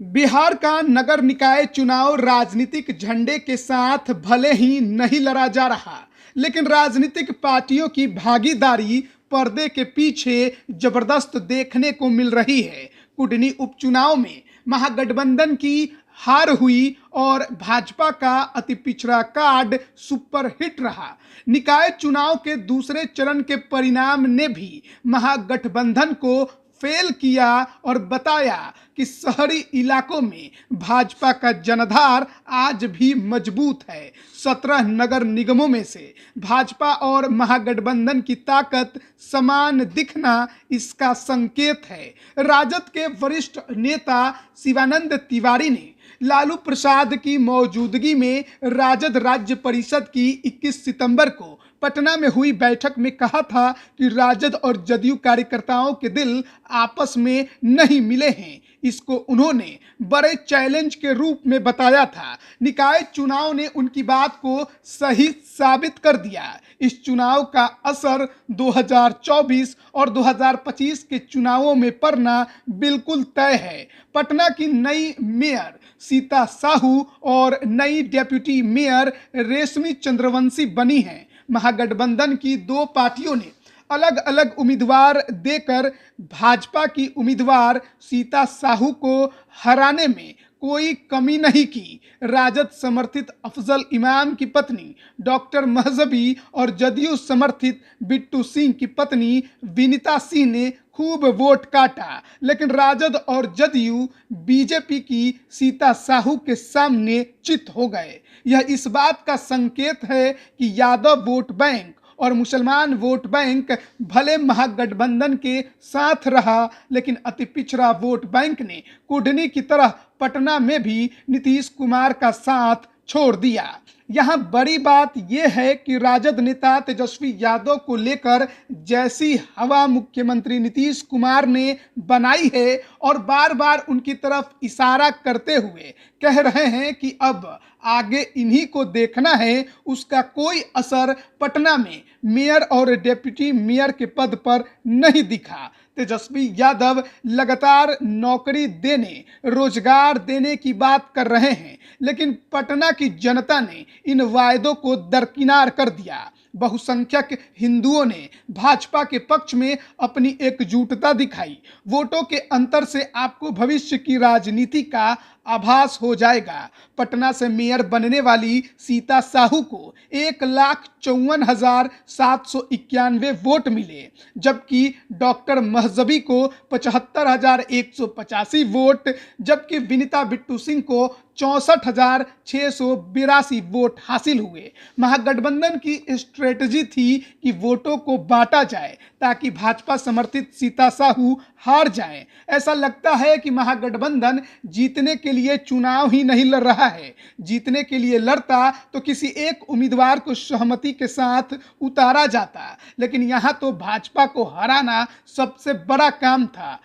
बिहार का नगर निकाय चुनाव राजनीतिक झंडे के साथ भले ही नहीं लड़ा जा रहा, लेकिन राजनीतिक पार्टियों की भागीदारी पर्दे के पीछे जबरदस्त देखने को मिल रही है। कुडनी उपचुनाव में महागठबंधन की हार हुई और भाजपा का अति पिछड़ा कार्ड सुपर हिट रहा। निकाय चुनाव के दूसरे चरण के परिणाम ने भी महागठबंधन को फेल किया और बताया कि शहरी इलाकों में भाजपा का जनधार आज भी मजबूत है। 17 नगर निगमों में से भाजपा और महागठबंधन की ताकत समान दिखना इसका संकेत है। राजद के वरिष्ठ नेता शिवानंद तिवारी ने लालू प्रसाद की मौजूदगी में राजद राज्य परिषद की 21 सितंबर को पटना में हुई बैठक में कहा था कि राजद और जदयू कार्यकर्ताओं के दिल आपस में नहीं मिले हैं। इसको उन्होंने बड़े चैलेंज के रूप में बताया था। निकाय चुनाव ने उनकी बात को सही साबित कर दिया। इस चुनाव का असर 2024 और 2025 के चुनावों में पड़ना बिल्कुल तय है। पटना की नई मेयर सीता साहू और नई डेप्यूटी मेयर रेशमी चंद्रवंशी बनी हैं। महागठबंधन की दो पार्टियों ने अलग अलग उम्मीदवार देकर भाजपा की उम्मीदवार सीता साहू को हराने में कोई कमी नहीं की। राजद समर्थित अफजल इमाम की पत्नी डॉक्टर महजबी और जदयू समर्थित बिट्टू सिंह की पत्नी विनीता सिंह ने खूब वोट काटा, लेकिन राजद और जदयू बीजेपी की सीता साहू के सामने चित हो गए। यह इस बात का संकेत है कि यादव वोट बैंक और मुसलमान वोट बैंक भले महागठबंधन के साथ रहा, लेकिन अति पिछड़ा वोट बैंक ने कुडनी की तरह पटना में भी नीतीश कुमार का साथ छोड़ दिया। यहाँ बड़ी बात यह है कि राजद नेता तेजस्वी यादव को लेकर जैसी हवा मुख्यमंत्री नीतीश कुमार ने बनाई है और बार बार उनकी तरफ इशारा करते हुए कह रहे हैं कि अब आगे इन्हीं को देखना है, उसका कोई असर पटना में मेयर और डिप्टी मेयर के पद पर नहीं दिखा। तेजस्वी यादव लगातार नौकरी देने, रोजगार देने की बात कर रहे हैं, लेकिन पटना की जनता ने इन वायदों को दरकिनार कर दिया। बहुसंख्यक हिंदुओं ने भाजपा के पक्ष में अपनी एकजुटता दिखाई। वोटों के अंतर से आपको भविष्य की राजनीति का आभास हो जाएगा। पटना से मेयर बनने वाली सीता साहू को 1,54,791 वोट मिले, जबकि डॉक्टर महजबी को 75,185 वोट, जबकि विनीता बिट्टू सिंह को 64,682 वोट हासिल हुए। महागठबंधन की स्ट्रेटजी थी कि वोटों को बांटा जाए ताकि भाजपा समर्थित सीता साहू हार जाए। ऐसा लगता है कि महागठबंधन जीतने के लिए चुनाव ही नहीं लड़ रहा है। जीतने के लिए लड़ता तो किसी एक उम्मीदवार को सहमति के साथ उतारा जाता, लेकिन यहाँ तो भाजपा को हराना सबसे बड़ा काम था।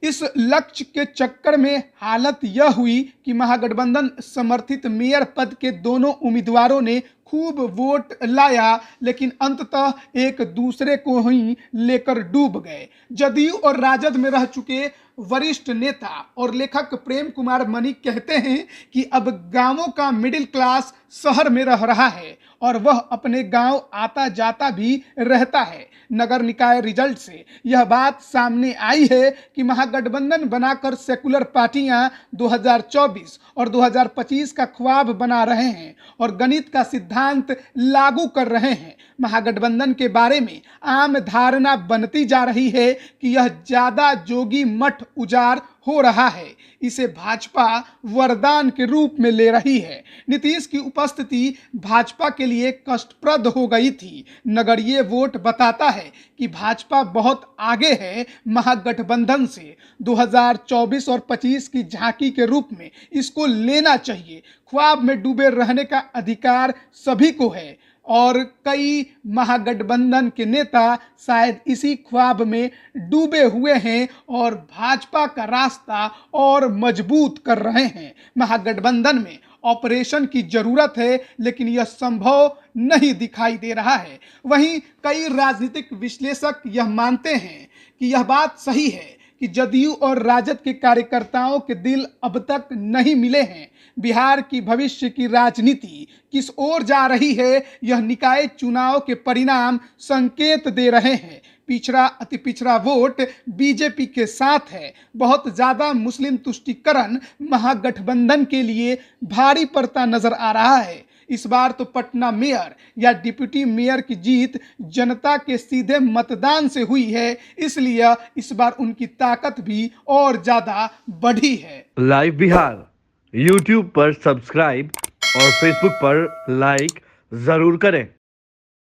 इस लक्ष्य के चक्कर में हालत यह हुई कि महागठबंधन समर्थित मेयर पद के दोनों उम्मीदवारों ने खूब वोट लाया, लेकिन अंततः एक दूसरे को ही लेकर डूब गए। जदयू और राजद में रह चुके वरिष्ठ नेता और लेखक प्रेम कुमार मनी कहते हैं कि अब गांवों का मिडिल क्लास शहर में रह रहा है और वह अपने गांव आता जाता भी रहता है। नगर निकाय रिजल्ट से यह बात सामने आई है कि महागठबंधन बनाकर सेकुलर पार्टियां 2024 और 2025 का ख्वाब बना रहे हैं और गणित का सिद्धांत लागू कर रहे हैं। महागठबंधन के बारे में आम धारणा बनती जा रही है कि यह ज्यादा जोगी मठ उजाड़ हो रहा है। इसे भाजपा वरदान के रूप में ले रही है। नीतीश की उपस्थिति भाजपा के लिए कष्टप्रद हो गई थी। नगरीय वोट बताता है कि भाजपा बहुत आगे है महागठबंधन से। 2024 और 25 की झांकी के रूप में इसको लेना चाहिए। ख्वाब में डूबे रहने का अधिकार सभी को है और कई महागठबंधन के नेता शायद इसी ख्वाब में डूबे हुए हैं और भाजपा का रास्ता और मजबूत कर रहे हैं। महागठबंधन में ऑपरेशन की जरूरत है, लेकिन यह संभव नहीं दिखाई दे रहा है। वहीं कई राजनीतिक विश्लेषक यह मानते हैं कि यह बात सही है कि जदयू और राजद के कार्यकर्ताओं के दिल अब तक नहीं मिले हैं। बिहार की भविष्य की राजनीति किस ओर जा रही है, यह निकाय चुनाव के परिणाम संकेत दे रहे हैं। पिछड़ा अति पिछड़ा वोट बीजेपी के साथ है। बहुत ज्यादा मुस्लिम तुष्टीकरण महागठबंधन के लिए भारी पड़ता नजर आ रहा है। इस बार तो पटना मेयर या डिप्टी मेयर की जीत जनता के सीधे मतदान से हुई है, इसलिए इस बार उनकी ताकत भी और ज्यादा बढ़ी है। लाइव बिहार यूट्यूब पर सब्सक्राइब और फेसबुक पर लाइक जरूर करें।